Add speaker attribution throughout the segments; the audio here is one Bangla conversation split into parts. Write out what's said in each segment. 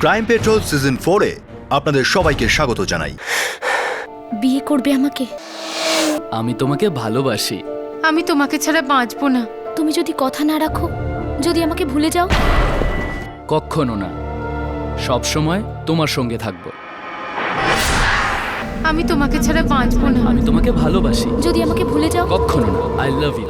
Speaker 1: ক্রাইম পেট্রোল সিজন 4-এ আপনাদের সবাইকে স্বাগত জানাই।
Speaker 2: বিয়ে করবে আমাকে?
Speaker 3: আমি তোমাকে ভালোবাসি।
Speaker 4: আমি তোমাকে ছাড়া বাঁচবো না।
Speaker 2: তুমি যদি কথা না রাখো, যদি আমাকে ভুলে যাও?
Speaker 3: কখনো না, সব সময় তোমার সঙ্গে থাকবো।
Speaker 4: আমি তোমাকে ছাড়া বাঁচবো না।
Speaker 3: আমি তোমাকে ভালোবাসি।
Speaker 2: যদি আমাকে ভুলে যাও?
Speaker 3: কখনো না। I love you.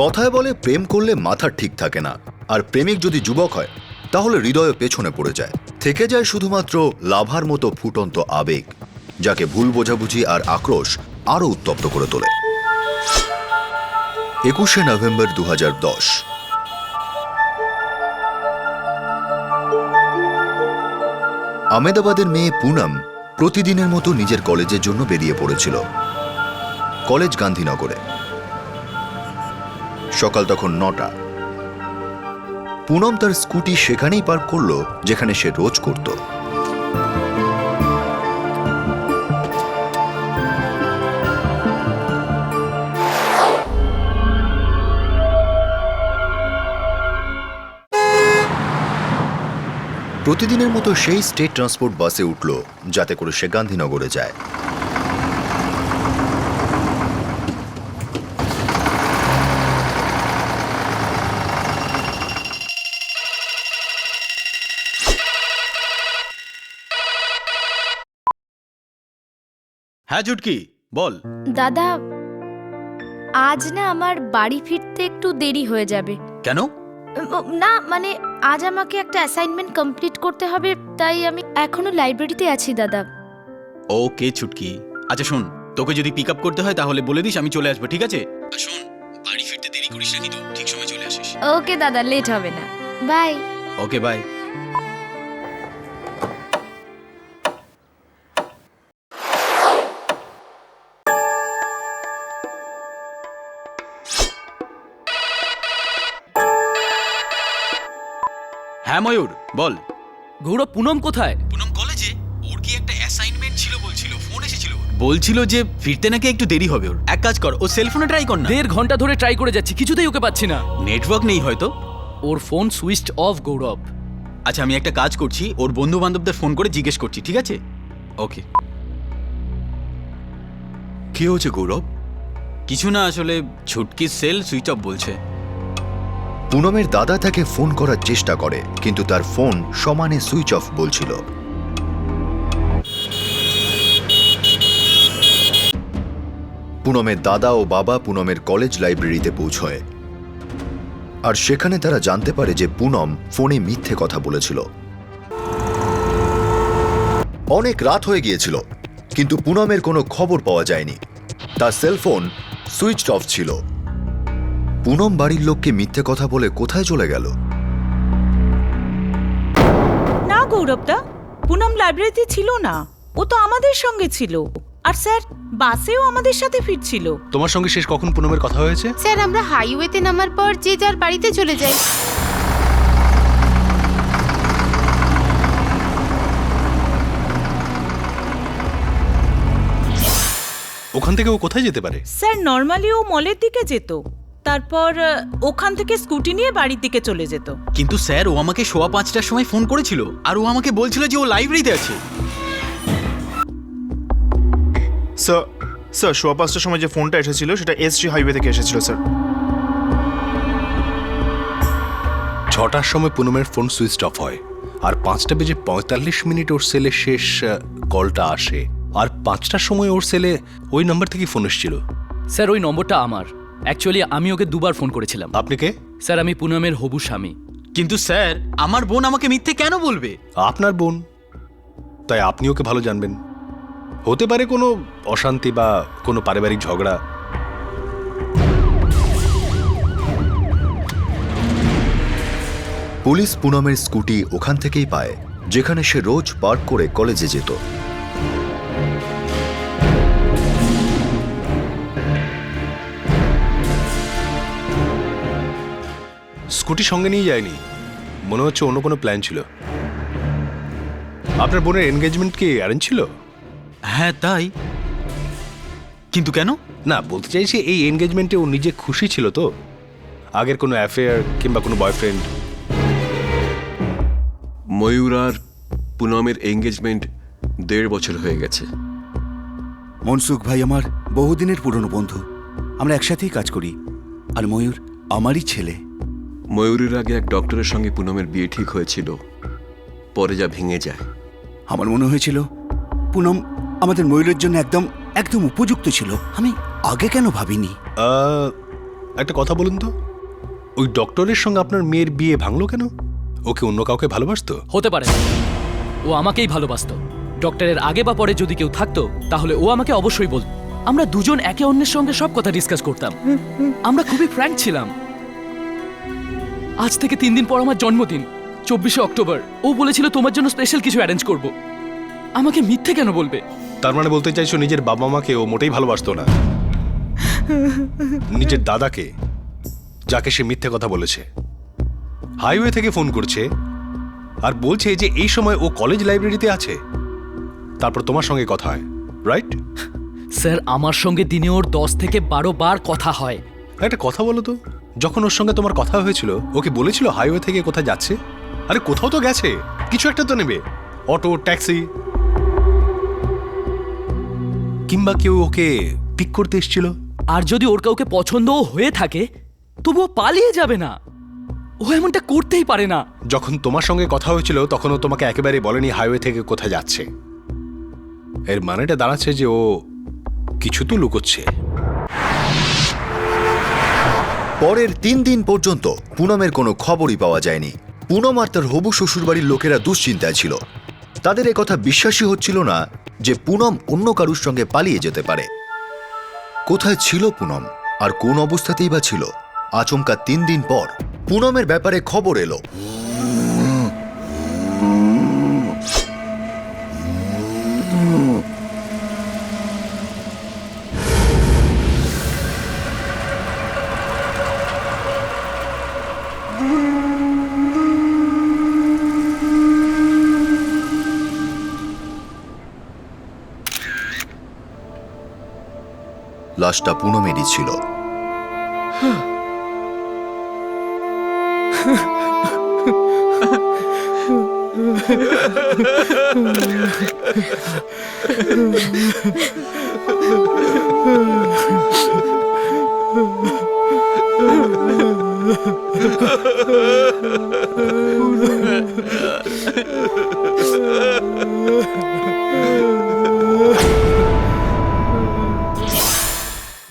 Speaker 1: কথায় বলে প্রেম করলে মাথা ঠিক থাকে না, আর প্রেমিক যদি যুবক হয় তাহলে হৃদয় পেছনে পড়ে যায়। থেকে যায় শুধুমাত্র লাভার মতো ফুটন্ত আবেগ, যাকে ভুল বোঝাবুঝি আর আক্রোশ আরো উত্তপ্ত করে তোলে। 21শে নভেম্বর 2010। আহমেদাবাদের মেয়ে পুনম প্রতিদিনের মতো নিজের কলেজের জন্য বেরিয়ে পড়েছিল। কলেজ গান্ধীনগরে। সকাল তখন 9টা। পুনম তার স্কুটি সেখানেই পার্ক করলো যেখানে সে রোজ করত। প্রতিদিনের মতো সেই স্টেট ট্রান্সপোর্ট বাসে উঠল যাতে করে সে গান্ধীনগরে যায়।
Speaker 5: হ্যাঁ চুটকি, বল।
Speaker 2: দাদা, আজ না আমার বাড়ি ফিরতে একটু দেরি হয়ে যাবে।
Speaker 5: কেন?
Speaker 2: না মানে আজ আমাকে একটা অ্যাসাইনমেন্ট কমপ্লিট করতে হবে, তাই আমি এখনো লাইব্রেরিতে আছি দাদা।
Speaker 5: ওকে চুটকি, আচ্ছা শোন, তোকে যদি পিক আপ করতে হয় তাহলে বলে দিস, আমি চলে আসবো, ঠিক আছে? আর শোন, বাড়ি ফিরতে দেরি করিস না কিন্তু, ঠিক সময় চলে আসিস।
Speaker 2: ওকে দাদা, লেট হবে না। বাই।
Speaker 5: Okay bye. হ্যাঁ ময়ূর, বল।
Speaker 3: গৌরব, পুনম কোথায়?
Speaker 5: পুনম কলেজে। ওর কি একটা অ্যাসাইনমেন্ট ছিল বলছিল, ফোন এসেছিল। বলছিল যে ফিরতে নাকি একটু দেরি হবে ওর। এক কাজ কর, ও সেলফোনে ট্রাই কর না।
Speaker 3: 1.5 ঘন্টা ধরে ট্রাই করে যাচ্ছি, কিছুতেই ওকে পাচ্ছি না।
Speaker 5: নেটওয়ার্ক নেই হয়তো।
Speaker 3: ওর ফোন সুইচড অফ গৌরব।
Speaker 5: আচ্ছা আমি একটা কাজ করছি, ওর বন্ধু বান্ধবদের ফোন করে জিজ্ঞেস করছি, ঠিক আছে? ওকে।
Speaker 1: কি হয়েছে গৌরব?
Speaker 5: কিছু না, আসলে ছুটকির সেল সুইচ অফ বলছে।
Speaker 1: পুনমের দাদা তাকে ফোন করার চেষ্টা করে, কিন্তু তার ফোন সমানে সুইচ অফ বলছিল। পুনমের দাদা ও বাবা পুনমের কলেজ লাইব্রেরিতে পৌঁছয়, আর সেখানে তারা জানতে পারে যে পুনম ফোনে মিথ্যে কথা বলেছিল। অনেক রাত হয়ে গিয়েছিল, কিন্তু পুনমের কোনো খবর পাওয়া যায়নি। তার সেলফোন সুইচড অফ ছিল। পুনম বাড়ির লোককে মিথ্যে কথা বলে কোথায় চলে গেল?
Speaker 6: না গৌরবদা, পুনম লাইব্রেরিতে ছিল না, ও তো আমাদের সঙ্গে ছিল। আর স্যার, বাসেও আমাদের সাথে ফিরছিল।
Speaker 7: তোমার সঙ্গে শেষ কখন পুনমের কথা হয়েছে?
Speaker 4: স্যার, আমরা হাইওয়েতে নামার পর যে যার বাড়িতে চলে যাই।
Speaker 7: ওখান থেকে ও কোথায় যেতে পারে?
Speaker 6: স্যার, নর্মালি ও মলের দিকে যেত, তারপর ওখান থেকে স্কুটি নিয়ে বাড়ির দিকে চলে যেত।
Speaker 5: কিন্তু স্যার, ও আমাকে 5:15টার সময় ফোন করেছিল, আর ও আমাকে বলছিল যে ও লাইব্রেরিতে আছে।
Speaker 8: স্যার 5:15টার সময় যে ফোনটা এসেছিল সেটা এসজি হাইওয়ে থেকে এসেছিল স্যার।
Speaker 7: 6টার সময় পুনমের ফোন সুইচ অফ হয়, আর 5:45 ওর সেলে শেষ কলটা আসে, আর 5টার সময় ওর সেলে ওই নাম্বার থেকে ফোন এসেছিল।
Speaker 3: স্যার, ওই নম্বরটা আমার। অ্যাকচুয়ালি আমি ওকে 2বার ফোন করেছিলাম।
Speaker 7: আপনি কে?
Speaker 3: স্যার, আমি পুনমের হবু স্বামী।
Speaker 5: কিন্তু স্যার, আমার বোন আমাকে মিথ্যে কেন বলবে?
Speaker 7: আপনার বোন, তাই আপনি ওকে ভালো জানবেন। হতে পারে কোনো অশান্তি বা কোনো পারিবারিক ঝগড়া।
Speaker 1: পুলিশ পুনমের স্কুটি ওখান থেকেই পায় যেখানে সে রোজ পার্ক করে কলেজে যেত।
Speaker 7: স্কুটি সঙ্গে নিয়ে যায়নি, মনে হচ্ছে অন্য কোনো প্ল্যান ছিল। আপনার বোনের এনগেজমেন্ট কি অ্যারেঞ্জ ছিল?
Speaker 5: হ্যাঁ তাই। কিন্তু কেন?
Speaker 7: না, বলতে চাইছি এই এনগেজমেন্টে ও নিজে খুশি ছিল তো? আগের কোনো অ্যাফেয়ার কিংবা কোনো বয়ফ্রেন্ড?
Speaker 9: ময়ূর আর পুনমের এঙ্গেজমেন্ট 1.5 বছর হয়ে গেছে।
Speaker 10: মনসুখ ভাই আমার বহুদিনের পুরনো বন্ধু, আমরা একসাথেই কাজ করি। আর ময়ূর আমারই ছেলে।
Speaker 9: ময়ূরের আগে এক ডক্টরের সঙ্গে পুনমের বিয়ে ঠিক হয়েছিল, পরে যা ভেঙে যায়।
Speaker 10: আমার মনে হয়েছিল পুনম আমাদের ময়ূরের জন্য একদম একদম উপযুক্ত ছিল। আমি আগে কেন ভাবিনি?
Speaker 7: একটা কথা বলুন তো, ওই ডক্টরের সঙ্গে আপনার মেয়ের বিয়ে ভাঙলো কেন? ওকে অন্য কাউকে ভালোবাসতো?
Speaker 3: হতে পারে না। ও আমাকেই ভালোবাসতো। ডক্টরের আগে বা পরে যদি কেউ থাকতো তাহলে ও আমাকে অবশ্যই বলতো। আমরা দুজন একে অন্যের সঙ্গে সব কথা ডিসকাস করতাম। আমরা খুবই ফ্র্যাঙ্ক ছিলাম। আজ থেকে 3 দিন পর আমার জন্মদিন, 24শে অক্টোবর। ও বলেছিল তোমার জন্য স্পেশাল কিছু অ্যারেঞ্জ করব। আমাকে মিথ্যে কেন বলবে?
Speaker 7: তার মানে বলতে চাইছো নিজের বাবা মাকে ও মোটেই ভালোবাসতো না? নিজের দাদাকে, যাকে সে মিথ্যে কথা বলেছে, হাইওয়ে থেকে ফোন করছে আর বলছে যে এই সময় ও কলেজ লাইব্রেরিতে আছে, তারপর তোমার সঙ্গে কথা হয়, রাইট?
Speaker 3: স্যার, আমার সঙ্গে দিনে ওর 10 থেকে 12 বার কথা হয়।
Speaker 7: একটা কথা বলো তো, যখন ওর সঙ্গে তোমার কথা হয়েছিল ওকে বলেছিল হাইওয়ে থেকে কোথায় যাচ্ছে? আরে কোথাও তো গেছে, কিছু একটা তো নেবে, অটো, ট্যাক্সি, কিংবা কেউ ওকে পিক করতে এসেছিল।
Speaker 3: আর যদি ওর কাউকে পছন্দও হয়ে থাকে তবুও পালিয়ে যাবে না। ও এমনটা করতেই পারে না।
Speaker 7: যখন তোমার সঙ্গে কথা হয়েছিল তখন ও তোমাকে একেবারে বলেনি হাইওয়ে থেকে কোথায় যাচ্ছে। এর মানেটা দাঁড়াচ্ছে যে ও কিছু তো লুকোচ্ছে।
Speaker 1: পরের 3 দিন পর্যন্ত পুনমের কোনো খবরই পাওয়া যায়নি। পুনম আর তার হবু শ্বশুরবাড়ির লোকেরা দুশ্চিন্তায় ছিল। তাদের একথা বিশ্বাসই হচ্ছিল না যে পুনম অন্য কারুর সঙ্গে পালিয়ে যেতে পারে। কোথায় ছিল পুনম আর কোন অবস্থাতেই বা ছিল? আচমকা 3 দিন পর পুনমের ব্যাপারে খবর এলো। লাশটা পুনমেরই ছিল।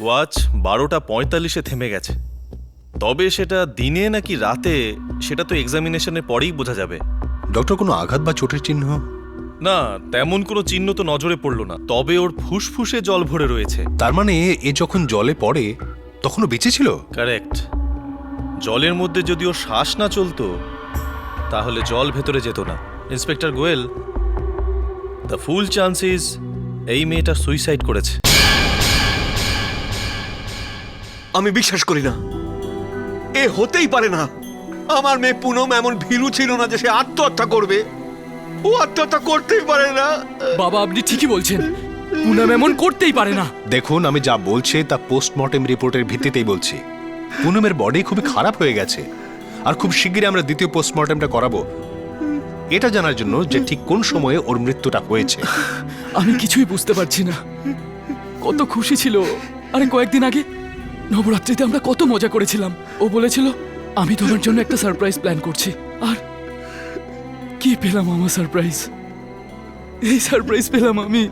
Speaker 11: ওয়াচ 12:45-এ থেমে গেছে। তবে সেটা দিনে নাকি রাতে সেটা তো এক্সামিনেশনের পরেই বোঝা যাবে।
Speaker 7: ডক্টর, কোনো আঘাত বা চোটের চিহ্ন?
Speaker 11: না, তেমন কোনো চিহ্ন তো নজরে পড়ল না। তবে ওর ফুসফুসে জল ভরে রয়েছে।
Speaker 7: তার মানে এ যখন জলে পড়ে তখনও বেঁচে ছিল?
Speaker 11: কারেক্ট। জলের মধ্যে যদি ওর শ্বাস না চলতো তাহলে জল ভেতরে যেত না। Inspector Goel, the full chances এই মেয়েটা সুইসাইড করেছে।
Speaker 12: আমি বিশ্বাস করি না, এ হতেই পারে না। আমার মেয়ে পুনম এমন ভীরু ছিল না যে সে আত্মহত্যা করবে। ও আত্মহত্যা করতেই পারে না।
Speaker 3: বাবা, আপনি ঠিকই বলছেন, পুনম এমন করতেই পারে না।
Speaker 7: দেখুন, আমি যা বলছি তা পোস্টমর্টেম রিপোর্টের ভিত্তিতেই বলছি। পুনমের বডি খুবই খারাপ হয়ে গেছে আর খুব শিগগিরই আমরা দ্বিতীয় পোস্টমর্টেমটা করাবো, এটা জানার জন্য যে ঠিক কোন সময়ে ওর মৃত্যুটা হয়েছে।
Speaker 3: আমি কিছুই বুঝতে পারছি না। কত খুশি ছিল। আরে কয়েকদিন আগে নবরাত্রিতে আমরা কত মজা করেছিলাম। ও বলেছিল আমি তোমার জন্য একটা সারপ্রাইজ প্ল্যান করছি। আর কি পেলাম আমার সারপ্রাইজ? এই সারপ্রাইজ পেলাম আমি,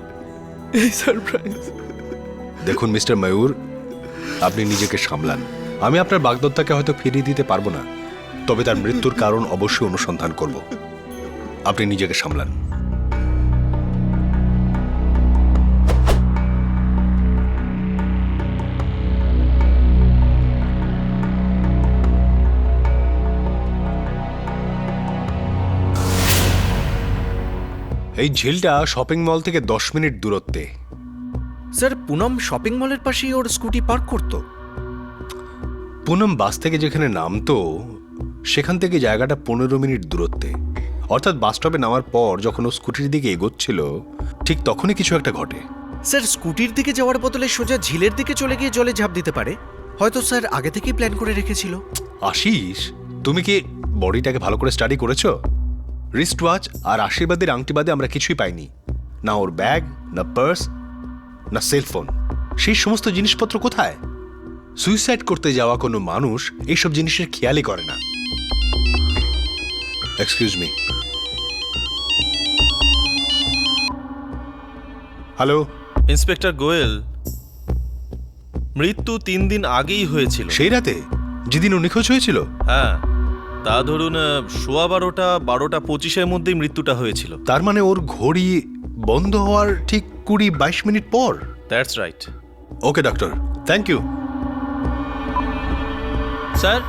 Speaker 3: এই সারপ্রাইজ।
Speaker 7: দেখুন মিস্টার ময়ূর, আপনি নিজেকে সামলান। আমি আপনার বাগদত্তাকে হয়তো ফিরিয়ে দিতে পারবো না, তবে তার মৃত্যুর কারণ অবশ্যই অনুসন্ধান করব। আপনি নিজেকে সামলান। এই ঝিলটা শপিং মল থেকে 10 মিনিট দূরত্বে।
Speaker 10: স্যার, পুনম শপিং মলের পাশেই ওর স্কুটি পার্ক করতো।
Speaker 7: পুনম বাস থেকে যেখানে নামতো সেখান থেকে জায়গাটা 15 মিনিট দূরত্বে। অর্থাৎ বাস স্টপে নামার পর যখন ও স্কুটির দিকে এগোচ্ছিল ঠিক তখনই কিছু একটা ঘটে।
Speaker 10: স্যার, স্কুটির দিকে যাওয়ার বদলে সোজা ঝিলের দিকে চলে গিয়ে জলে ঝাঁপ দিতে পারে। হয়তো স্যার আগে থেকেই প্ল্যান করে রেখেছিল।
Speaker 7: আশিস, তুমি কি বডিটাকে ভালো করে স্টাডি করেছো? রিস্ট ওয়াচ আর আশীর্বাদের আংটি বাদে আমরা কিছুই পাইনি, না ওর ব্যাগ, না পার্স, না সেলফোন। সেই সমস্ত জিনিসপত্র কোথায়? সুইসাইড করতে যাওয়া কোনো মানুষ এইসব জিনিসের খেয়ালই করে না। Excuse me. Hello,
Speaker 11: inspector Goel, মৃত্যু 3 দিন আগেই হয়েছিল।
Speaker 7: সেই রাতে যেদিন ও নিখোঁজ হয়েছিল?
Speaker 11: হ্যাঁ, তা ধরুন 12:25-এর মধ্যেই মৃত্যুটা হয়েছিল।
Speaker 7: তার মানে ওর ঘড়ি বন্ধ হওয়ার ঠিক 20-22 মিনিট পর।
Speaker 11: That's right.
Speaker 7: Okay doctor, thank you.
Speaker 5: Sir,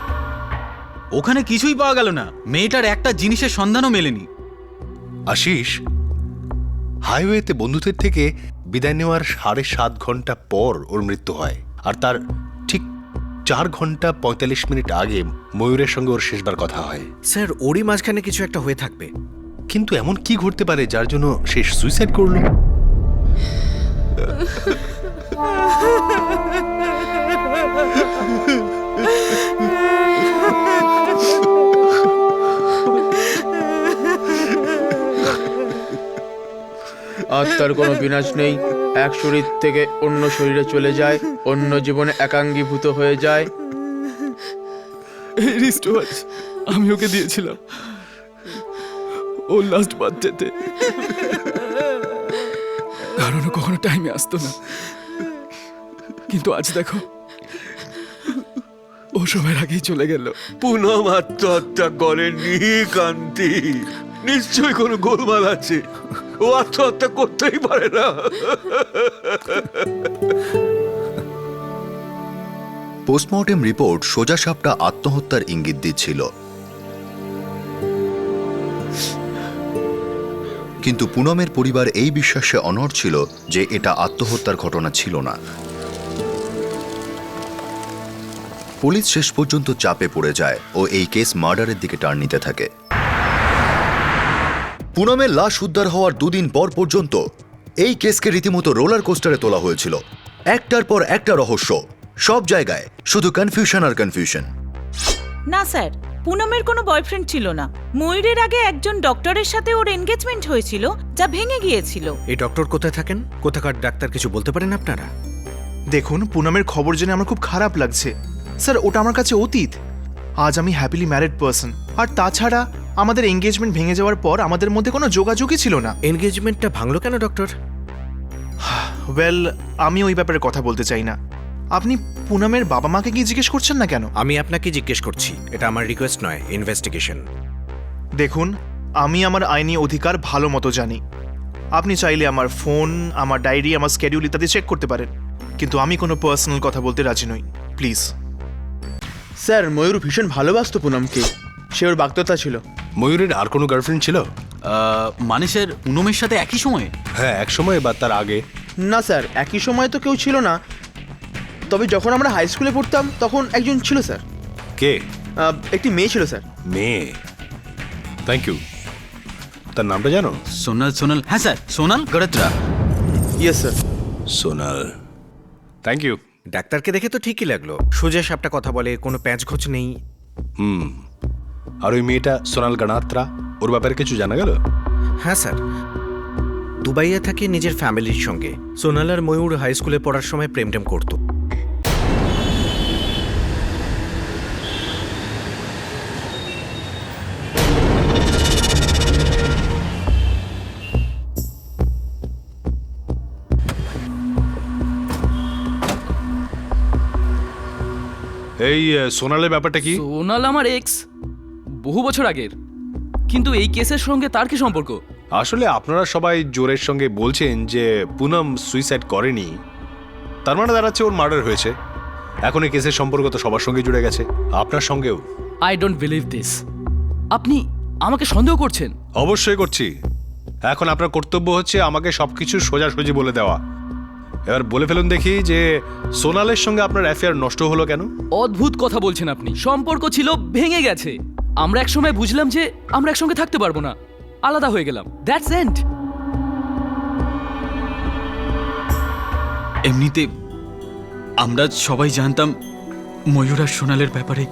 Speaker 5: ওখানে কিছুই পাওয়া গেল না। মেয়েটার একটা জিনিসের সন্ধানও মেলেনি।
Speaker 7: আশিস, হাইওয়েতে বন্ধুদের থেকে বিদায় নেওয়ার 7.5 ঘন্টা পর ওর মৃত্যু হয়, আর তার ঠিক 4 ঘন্টা 45 মিনিট আগে ময়ূরের সঙ্গে ওর শেষবার কথা হয়।
Speaker 10: স্যার, ওরই মাঝখানে কিছু একটা হয়ে থাকবে।
Speaker 7: কিন্তু এমন কি ঘটতে পারে যার জন্য সে সুইসাইড করলো?
Speaker 13: আত্মার কোনো বিনাশ নেই, এক শরীর থেকে অন্য শরীরে চলে যায়, অন্য জীবনে একাঙ্গীভূত হয়ে যায়।
Speaker 3: এই রিস্ট ওয়াচ আমি ওকে দিয়েছিলাম ওর লাস্ট বার্থডেতে, কারণ ও কখনো টাইমে আসতো না। কিন্তু আজ দেখো, ও সময়ের আগেই চলে গেল।
Speaker 12: পুনম আত্মহত্যা করেনি কান্তি, নিশ্চয়ই কোনো গোলমাল আছে। ও আত্মহত্যা করতেই পারে না।
Speaker 1: পোস্টমর্টেম রিপোর্ট সোজা সাপটা আত্মহত্যার ইঙ্গিত দিচ্ছিল, কিন্তু পুনমের পরিবার এই বিশ্বাসে অনড় ছিল যে এটা আত্মহত্যার ঘটনা ছিল না। পুলিশ শেষ পর্যন্ত চাপে পড়ে যায় ও এই কেস মার্ডারের দিকে টার্ন নিতে থাকে। পুনমের লাশ উদ্ধার হওয়ার 2 দিন পর পর্যন্ত এই কেসকে রীতিমতো রোলার কোস্টারে তোলা হয়েছিল। একটার পর একটা রহস্য, সব জায়গায় শুধু কনফিউশন আর কনফিউশন।
Speaker 6: না স্যার, পুনমের কোনো বয়ফ্রেন্ড ছিল না। ময়ূরের আগে একজন ডক্টরের সাথে ওর এনগেজমেন্ট হয়েছিল, যা ভেঙে গিয়েছিল।
Speaker 10: এই ডক্টর কোথায় থাকেন? কোথাকার ডাক্তার, কিছু বলতে পারেন আপনারা?
Speaker 8: দেখুন, পুনমের খবর জেনে আমার খুব খারাপ লাগছে। স্যার, ওটা আমার কাছে অতীত। আজ আমি হ্যাপিলি ম্যারিড পারসন। আর তাছাড়া আমাদের এনগেজমেন্ট ভেঙে যাওয়ার পর আমাদের মধ্যে কোনো যোগাযোগই ছিল না।
Speaker 10: এনগেজমেন্টটা ভাঙলো কেন ডক্টর?
Speaker 8: ওয়েল, আমি ওই ব্যাপারে কথা বলতে চাই না। আপনি পুনমের বাবা মাকে কি জিজ্ঞেস করছেন না কেন?
Speaker 10: আমি আপনাকে জিজ্ঞেস করছি, এটা আমার রিকোয়েস্ট নয়, ইনভেস্টিগেশন।
Speaker 8: দেখুন, আমি আমার আইনি অধিকার ভালো মতো জানি। আপনি চাইলে আমার ফোন, আমার ডায়েরি, আমার স্কেডিউল ইত্যাদি চেক করতে পারেন, কিন্তু আমি কোনো পার্সোনাল কথা বলতে রাজি নই, প্লিজ।
Speaker 13: স্যার, ময়ূর ভীষণ ভালোবাসতো পুনমকে, সে ওর বাগদত্তা ছিল।
Speaker 7: ময়ূরের আর কোনো গার্লফ্রেন্ড ছিল?
Speaker 5: মানুষের পুনমের সাথে একই সময়ে?
Speaker 7: হ্যাঁ, এক সময় বা তার আগে।
Speaker 13: না স্যার, একই সময় তো কেউ ছিল না, তবে যখন আমরা হাই স্কুলে পড়তাম তখন একজন ছিল স্যার।
Speaker 7: কে?
Speaker 13: একটি মেয়ে ছিল স্যার।
Speaker 7: মেয়ে? Thank you. তার নামটা জানো?
Speaker 5: সোনাল। হ্যাঁ স্যার, সোনাল গড়ত্রা।
Speaker 13: Yes sir.
Speaker 7: Sonal, thank you.
Speaker 10: ডাক্তারকে দেখে তো ঠিকই লাগলো, সোজা সাপটা কথা বলে, কোনো প্যাঁচ ঘোচ নেই।
Speaker 7: আর ওই মেয়েটা সোনাল গণাত্রা, ওর ব্যাপারে কিছু জানা গেল?
Speaker 10: হ্যাঁ স্যার, দুবাইয়ে থাকে নিজের ফ্যামিলির সঙ্গে। সোনাল আর ময়ূর হাই স্কুলে পড়ার সময় প্রেম টেম করতো।
Speaker 7: এই সোনালের ব্যাপারটা কি?
Speaker 3: সোনাল আমার এক্স, বহু বছর আগের। কিন্তু এই কেসের সঙ্গে তার কি সম্পর্ক?
Speaker 7: আসলে আপনারা সবাই জোরের সঙ্গে বলছেন যে পুনম সুইসাইড করেনি, তার মানে দাঁড়াচ্ছে ওর মার্ডার হয়েছে। এখন এই কেসের সম্পর্ক তো সবার সঙ্গে জুড়ে গেছে, আপনার সঙ্গেও।
Speaker 3: I don't believe this. আপনি আমাকে সন্দেহ করছেন?
Speaker 7: অবশ্যই করছি। এখন আপনার কর্তব্য হচ্ছে আমাকে সবকিছু সোজাসুজি বলে দেওয়া। এবার বলে ফেলুন দেখি যে সোনালের সঙ্গে আপনার অ্যাফেয়ার নষ্ট হলো কেন?
Speaker 3: অদ্ভুত কথা বলছেন আপনি। সম্পর্ক ছিল, ভেঙে গেছে। আমরা একসময় বুঝলাম যে আমরা একসঙ্গে থাকতে পারবো না, আলাদা হয়ে গেলাম। That's end.
Speaker 5: এমনিতে আমরা সবাই জানতাম ময়ূর আর সোনালের ব্যাপারে,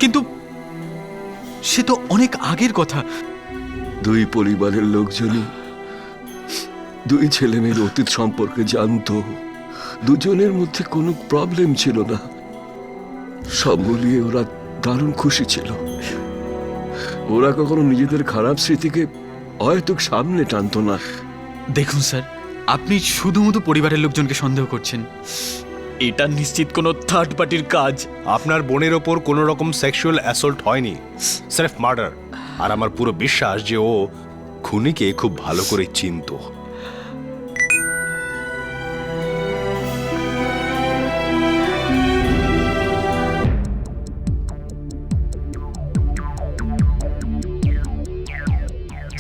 Speaker 5: কিন্তু সে তো অনেক আগের কথা।
Speaker 9: দুই পরিবারের লোকজনই দুই ছেলে মেয়ের অতীত সম্পর্কে জানতো। দুজনের মধ্যে কোনো প্রবলেম ছিল না, সব মিলিয়ে ওরা দারুণ খুশি ছিল। ওরা কখনো নিজেদের খারাপ স্মৃতিকে হয়তো সামনে টানতো না।
Speaker 5: দেখুন স্যার, আপনি শুধুমাত্র পরিবারের লোকজনকে সন্দেহ করছেন। এটা নিশ্চিত কোনো থার্ড পার্টির কাজ।
Speaker 7: আপনার বোনের ওপর কোনো রকম সেক্সুয়াল অ্যাসল্ট হয়নি, স্রেফ মার্ডার। আর আমার পুরো বিশ্বাস যে ও খুনিকে খুব ভালো করে চিনতো।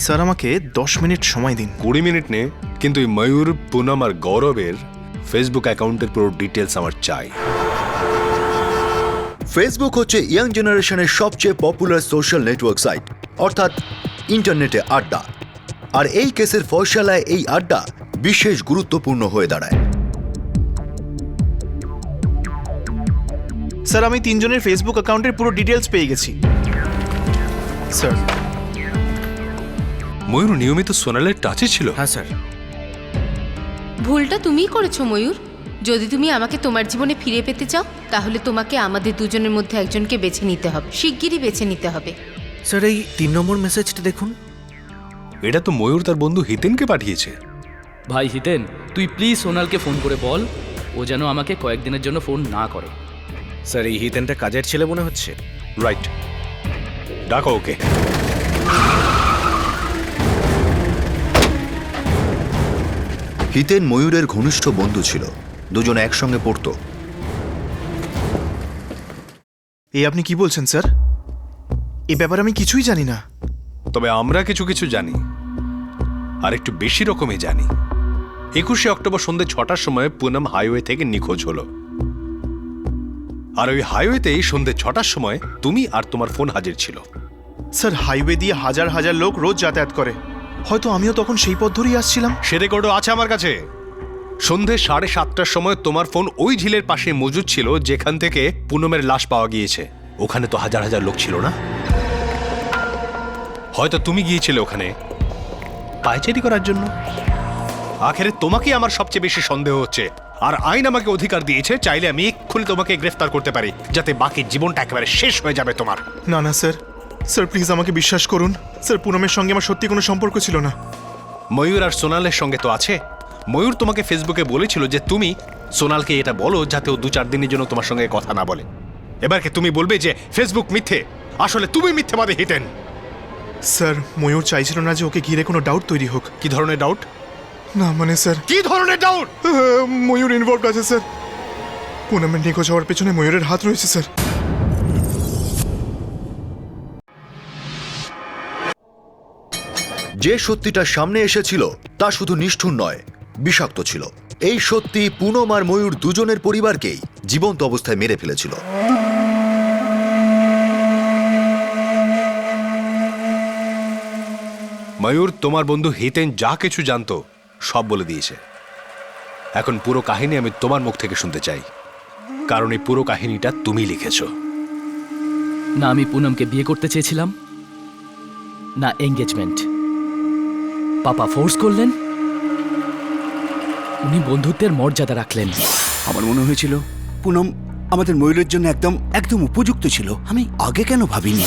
Speaker 8: স্যার আমাকে 10 মিনিট সময় দিন।
Speaker 7: 20 মিনিট নে, কিন্তু এই ময়ূর, পুনম আর গৌরবের ফেসবুক অ্যাকাউন্টের পুরো ডিটেলস আমার চাই।
Speaker 1: ফেসবুক হচ্ছে ইয়াং জেনারেশনের সবচেয়ে পপুলার সোশ্যাল নেটওয়ার্ক সাইট, অর্থাৎ ইন্টারনেটে আড্ডা। আর এই কেসের ফয়সালায় এই আড্ডা বিশেষ গুরুত্বপূর্ণ হয়ে দাঁড়ায়।
Speaker 8: স্যার আমি 3 জনের ফেসবুক অ্যাকাউন্টের পুরো ডিটেলস পেয়ে গেছি। স্যার
Speaker 7: ময়ূর নিয়মিত সোনালের টাচে ছিল?
Speaker 8: হ্যাঁ স্যার।
Speaker 4: ভুলটা তুমিই করেছো ময়ূর। যদি তুমি আমাকে তোমার জীবনে ফিরে পেতে চাও তাহলে তোমাকে আমাদের দুজনের মধ্যে একজনকে বেছে নিতে হবে, শিগগিরই বেছে নিতে হবে।
Speaker 8: স্যার এই 3 নম্বর মেসেজটা দেখুন।
Speaker 7: এটা তো ময়ূর তার বন্ধু হিতেনকে পাঠিয়েছে।
Speaker 3: ভাই হিতেন, তুই প্লিজ সোনালকে ফোন করে বল ও যেন আমাকে কয়েকদিনের জন্য ফোন না করে।
Speaker 11: স্যার এই হিতেনটা কাজের ছেলে মনে হচ্ছে।
Speaker 7: রাইট, ডাকো ওকে।
Speaker 1: হিতেন ময়ূরের ঘনিষ্ঠ বন্ধু ছিল, দুজনে একসঙ্গে পড়তো।
Speaker 8: এই আপনি কি বলছেন স্যার? এই ব্যাপারে আমি কিছুই জানি না।
Speaker 7: তবে আমরা কিছু কিছু জানি, আর একটু বেশি রকমই জানি। 21শে অক্টোবর সন্ধ্যে 6টার সময় পুনম হাইওয়ে থেকে নিখোঁজ হলো। আর ওই হাইওয়েতেই সন্ধ্যে 6টার সময় তুমি আর তোমার ফোন হাজির ছিল।
Speaker 8: স্যার হাইওয়ে দিয়ে হাজার হাজার লোক রোজ যাতায়াত করে, হয়তো আমিও তখন সেই পথ ধরেই আসছিলাম।
Speaker 7: সে রেকর্ডও আছে আমার কাছে। সন্ধ্যে 7:30টার সময় তোমার ফোন ওই ঝিলের পাশে মজুদ ছিল যেখান থেকে পুনমের লাশ পাওয়া গিয়েছে। ওখানে তো হাজার হাজার লোক ছিল না? হয়তো তুমি গিয়েছিলে ওখানে পায়চারি করার জন্য। আখেরে তোমাকেই আমার সবচেয়ে বেশি সন্দেহ হচ্ছে, আর আইন আমাকে অধিকার দিয়েছে চাইলে আমি এক্ষুনি তোমাকে গ্রেফতার করতে পারি, যাতে বাকি জীবনটা একেবারে শেষ হয়ে যাবে তোমার।
Speaker 8: না না স্যার, স্যার প্লিজ আমাকে বিশ্বাস করুন। স্যার পুনমের সঙ্গে আমার সত্যি কোনো সম্পর্ক ছিল না।
Speaker 7: ময়ূর আর সোনালের সঙ্গে তো আছে। ময়ূর তোমাকে ফেসবুকে বলেছিল যে তুমি সোনালকে এটা বলো যাতে ও 2-4 দিনের জন্য তোমার সঙ্গে কথা না বলে। এবার কি তুমি বলবে যে ফেসবুক মিথ্যে? আসলে তুমি মিথ্যাবাদী হিতেন।
Speaker 8: স্যার ময়ূর চাইছিল না যে ওকে ঘিরে কোনো ডাউট তৈরি হোক।
Speaker 7: কি ধরনের ডাউট?
Speaker 8: না মানে স্যার,
Speaker 7: কি ধরনের ডাউট?
Speaker 8: ময়ূর ইনভলভড আছে স্যার। পুনমের নিখোঁজ হওয়ার পেছনে ময়ূরের হাত রয়েছে স্যার।
Speaker 1: যে সত্যিটা সামনে এসেছিল তা শুধু নিষ্ঠুর নয়, বিষাক্ত ছিল। এই সত্যি পুনম আর ময়ূর দুজনের পরিবারকেই জীবন্ত অবস্থায় মেরে ফেলেছিল।
Speaker 7: ময়ূর তোমার বন্ধু হিতেন যা কিছু জানতো সব বলে দিয়েছে। এখন পুরো কাহিনী আমি তোমার মুখ থেকে শুনতে চাই, কারণ এই পুরো কাহিনীটা তুমি লিখেছো।
Speaker 3: না আমি পুনমকে বিয়ে করতে চেয়েছিলাম, না এঙ্গেজমেন্ট। পাপা ফোর্স করলেন, উনি বন্ধুত্বের মর্যাদা রাখলেন।
Speaker 10: আমার মনে হয়েছিল পুনম আমাদের ময়ূরের জন্য একদম একদম উপযুক্ত ছিল। আমি আগে কেন ভাবিনি?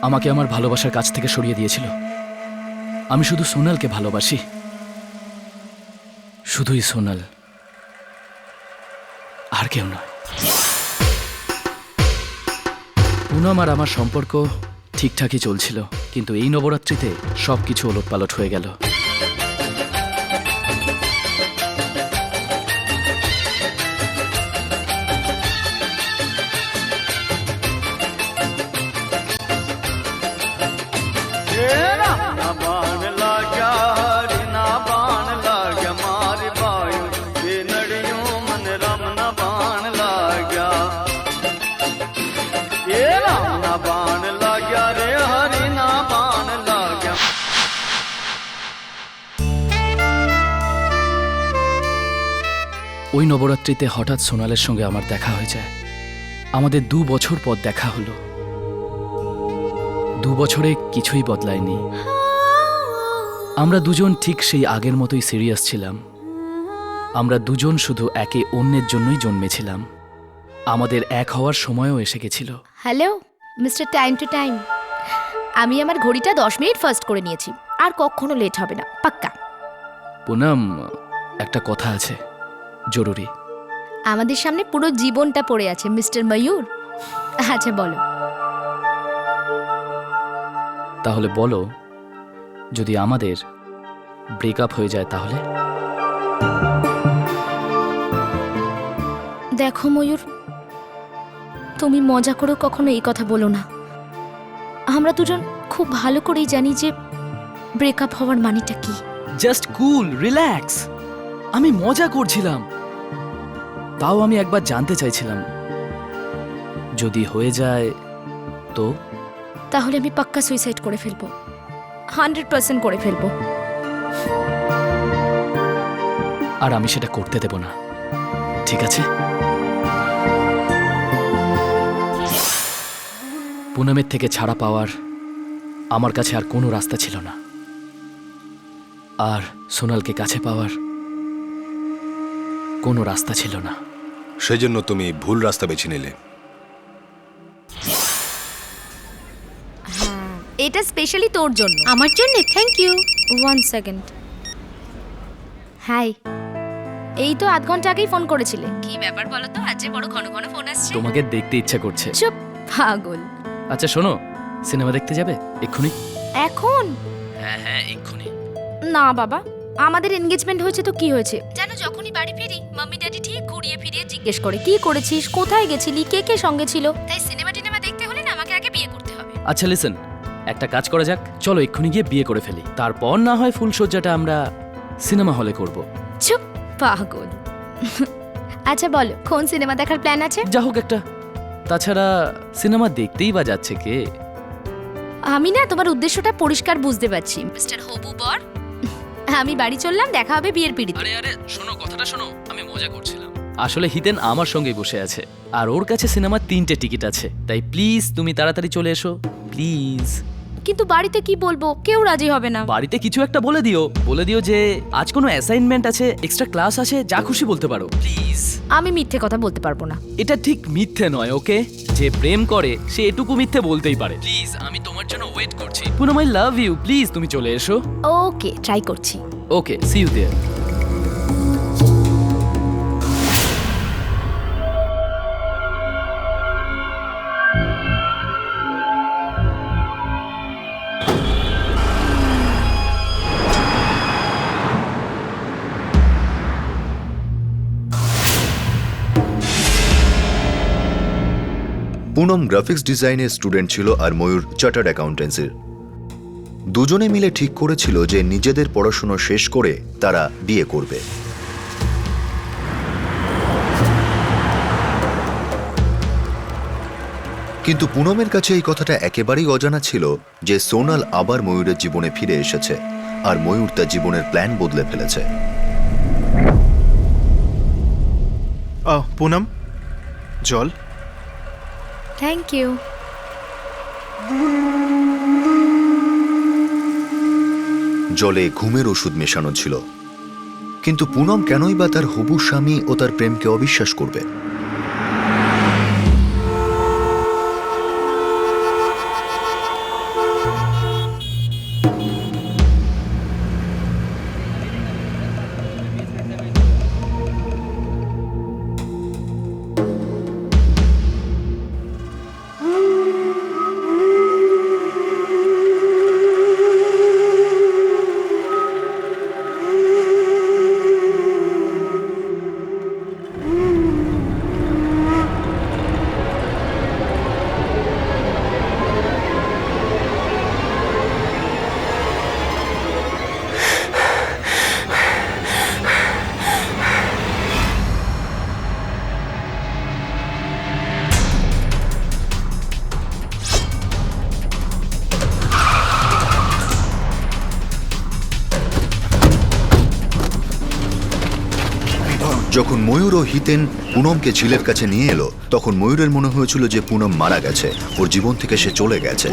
Speaker 3: আমাকে আমার ভালোবাসার কাছ থেকে সরিয়ে দিয়েছিল। আমি শুধু সোনালকে ভালোবাসি, শুধুই সোনাল, আর কেউ নয়। পুনম আর আমার সম্পর্ক ঠিকঠাকই চলছিল, কিন্তু এই নবরাত্রিতে সবকিছু ওলটপালট হয়ে গেল। ওই নবরাত্রিতে হঠাৎ সোনালের সঙ্গে আমার দেখা হয়ে যায়। আমাদের 2 বছর পর দেখা হলো। 2 বছরে কিছুই বদলায়নি। আমরা দুজন ঠিক সেই আগের মতোই সিরিয়াস ছিলাম। আমরা দুজন শুধু একে অন্যের জন্যই জন্মেছিলাম। আমাদের এক হওয়ার সময়ও এসে গেছিল।
Speaker 2: Hello mister time to time, আমি আমার ঘড়িটা 10 মিনিট ফার্স্ট করে নিয়েছি, আর কখনো লেট হবে না, পাক্কা।
Speaker 3: পুনম, একটা কথা আছে, জরুরি।
Speaker 2: আমাদের সামনে পুরো জীবনটা পড়ে আছে মিস্টার ময়ূর। আচ্ছা বলো।
Speaker 3: তাহলে বলো, যদি আমাদের ব্রেকআপ হয়ে যায় তাহলে?
Speaker 2: দেখো ময়ূর, তুমি মজা করেও কখনো এই কথা বলো না। আমরা দুজন খুব ভালো করেই জানি যে ব্রেকআপ হওয়ার মানেটা কি।
Speaker 3: জাস্ট কুল, রিল্যাক্স। আমি মজা করছিলাম। তাও আমি একবার জানতে চাইছিলাম, যদি হয়ে যায় তো?
Speaker 2: তাহলে আমি পাক্কা সুইসাইড করে ফেলবো, 100% করে ফেলবো।
Speaker 3: আর আমি সেটা করতে দেব না, ঠিক আছে? পুনমের থেকে ছাড়া পাওয়ার আমার কাছে আর কোনো রাস্তা ছিল না, আর সোনালকে কাছে পাওয়ার কোনো রাস্তা ছিল না।
Speaker 7: সেজন্য তুমি ভুল রাস্তা বেছে নিলে।
Speaker 2: এটা স্পেশালি তোর জন্য।
Speaker 4: আমার জন্য? Thank you.
Speaker 2: 1 সেকেন্ড। হাই, এই তো আধ ঘন্টা আগেই ফোন করেছিলে। কি ব্যাপার বলো তো, আজ যে বড় ঘন ঘন ফোন আসছে?
Speaker 3: তোমাকে দেখতে ইচ্ছা করছে।
Speaker 2: চুপ পাগল।
Speaker 3: আচ্ছা শোনো, সিনেমা দেখতে যাবে এক্ষুনি?
Speaker 2: এখন?
Speaker 3: হ্যাঁ হ্যাঁ, এক্ষুনি।
Speaker 2: না বাবা, আমাদের এনগেজমেন্ট হয়েছে তো কি হয়েছে? জানো, যখনই বাড়ি ফিরি মাম্মি ড্যাডি ঠিক ঘুরিয়ে ফিরিয়ে জিজ্ঞেস করে কি করেছিস, কোথায় গেছিলি, কে কে সঙ্গে ছিল। তাই সিনেমা টিনেমা দেখতে হলে না আমাকে আগে বিয়ে করতে হবে।
Speaker 3: আচ্ছা লিসেন, একটা কাজ করা যাক, চলো এক্ষুনি গিয়ে বিয়ে করে ফেলি, তারপর না হয় ফুল সজ্জাটা আমরা সিনেমা হলে করব।
Speaker 2: চুপ পাগল। আচ্ছা বলো, কোন সিনেমা দেখার প্ল্যান আছে?
Speaker 3: যা হোক একটা। তাছাড়া সিনেমা দেখতেই বা যাচ্ছে কে?
Speaker 2: আমি না তোমার উদ্দেশ্যটা পরিষ্কার বুঝতে পারছি মিস্টার হবু বর। আমি বাড়ি চললাম, দেখা হবে বিয়ের পিড়িতে।
Speaker 3: আরে আরে শোনো, কথাটা শোনো, আমি মজা করছিলাম। আসলে হিতেন আমার সঙ্গেই বসে আছে, আর ওর কাছে সিনেমার 3টে টিকিট আছে, তাই প্লিজ তুমি তাড়াতাড়ি চলে এসো প্লিজ।
Speaker 2: কিন্তু বাড়িতে কি বলবো, কেউ রাজি হবে না।
Speaker 3: বাড়িতে কিছু একটা বলে দিও যে আজ কোনো অ্যাসাইনমেন্ট আছে, এক্সট্রা ক্লাস আছে, যা খুশি বলতে পারো প্লিজ।
Speaker 2: আমি মিথ্যে কথা বলতে পারবো না।
Speaker 3: এটা ঠিক মিথ্যে নয়, ওকে? যে প্রেম করে সে এটুকু মিথ্যে বলতেই পারে। প্লিজ, আমি তোমার জন্য ওয়েট করছি। Poonam, I love you, please তুমি চলে এসো।
Speaker 2: ওকে, ট্রাই করছি।
Speaker 3: Okay, see you there.
Speaker 1: Poonam graphics ডিজাইনের স্টুডেন্ট ছিল আর ময়ূর চার্টার্ড অ্যাকাউন্টেন্সির। দুজনে মিলে ঠিক করেছিল যে নিজেদের পড়াশোনা শেষ করে তারা বিয়ে করবে। কিন্তু পুনমের কাছে এই কথাটা একেবারেই অজানা ছিল যে সোনাল আবার ময়ূরের জীবনে ফিরে এসেছে, আর ময়ূর তার জীবনের প্ল্যান বদলে ফেলেছে।
Speaker 8: পুনম, জল।
Speaker 2: Thank you.
Speaker 1: জলে ঘুমের ওষুধ মেশানো ছিল, কিন্তু পুনম কেনই বা তার হবু স্বামী ও তার প্রেমকে অবিশ্বাস করবে? যখন ময়ূর ও হিতেন পুনমকে ঝিলের কাছে নিয়ে এলো তখন ময়ূরের মনে হয়েছিল যে পুনম মারা গেছে, ওর জীবন থেকে সে চলে গেছে।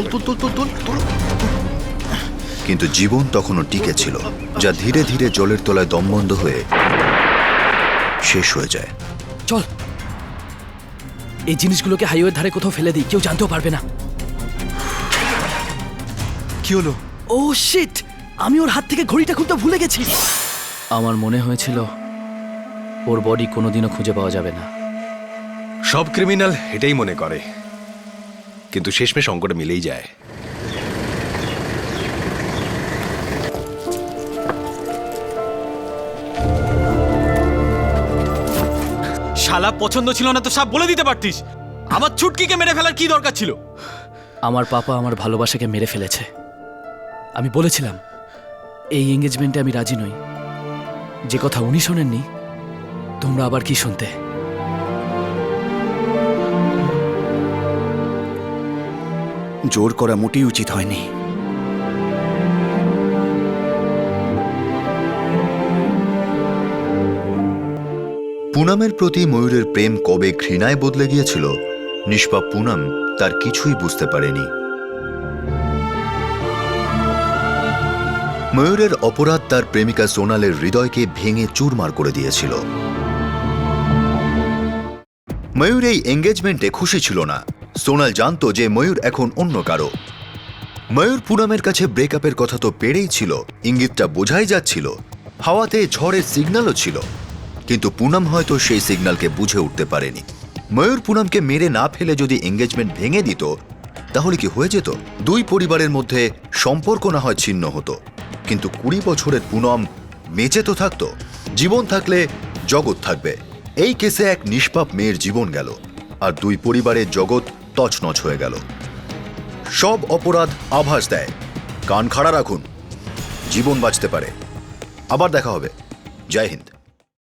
Speaker 1: কিন্তু জীবন তখনও টিকে ছিল, যা ধীরে ধীরে জলের তলায় দমবন্ধ হয়ে শেষ হয়ে যায়।
Speaker 3: চল এই জিনিসগুলোকে হাইওয়ের ধারে কোথাও ফেলে দিই, কেউ জানতেও পারবে না।
Speaker 8: কি হলো?
Speaker 3: ও শিট, আমি ওর হাত থেকে ঘড়িটা খুলতে ভুলে গেছি। আমার মনে হয়েছিল ওর বডি কোনোদিনও খুঁজে পাওয়া যাবে না।
Speaker 7: সব ক্রিমিনাল এটাই মনে করে, কিন্তু শেষমেশ অঙ্কটা মিলেই যায়।
Speaker 5: শালা পছন্দ ছিল না তো সব বলে দিতে পারতিস। আমার ছুটকিকে মেরে ফেলার কি দরকার ছিল?
Speaker 3: আমার পাপা আমার ভালোবাসাকে মেরে ফেলেছে। আমি বলেছিলাম এই এঙ্গেজমেন্টে আমি রাজি নই। যে কথা উনি শোনেননি, তোমরা আবার কি শুনতে?
Speaker 10: জোর করা মোটেই উচিত হয়নি।
Speaker 1: পুনমের প্রতি ময়ূরের প্রেম কবে ঘৃণায় বদলে গিয়েছিল, নিষ্পাপ পুনম তার কিছুই বুঝতে পারেনি। ময়ূরের অপরাধ তার প্রেমিকা সোনালের হৃদয়কে ভেঙে চুরমার করে দিয়েছিল। ময়ূর এই এঙ্গেজমেন্টে খুশি ছিল না। সোনাল জানতো যে ময়ূর এখন অন্য কারো। ময়ূর পুনমের কাছে ব্রেকআপের কথা তো পেরেই ছিল, ইঙ্গিতটা বোঝাই যাচ্ছিল, হাওয়াতে ঝড়ের সিগন্যালও ছিল, কিন্তু পুনম হয়তো সেই সিগন্যালকে বুঝে উঠতে পারেনি। ময়ূর পুনমকে মেরে না ফেলে যদি এঙ্গেজমেন্ট ভেঙে দিত তাহলে কি হয়ে যেত? দুই পরিবারের মধ্যে সম্পর্ক না হয় ছিন্ন হতো, কিন্তু 20 বছরের পুনম বেঁচে তো থাকতো। জীবন থাকলে জগৎ থাকবে। এই কেসে এক নিষ্পাপ মেয়ের জীবন গেল, আর দুই পরিবারের জগৎ তছনছ হয়ে গেল। সব অপরাধ আভাস দেয়, কান খাড়া রাখুন, জীবন বাঁচতে পারে। আবার দেখা হবে। জয় হিন্দ।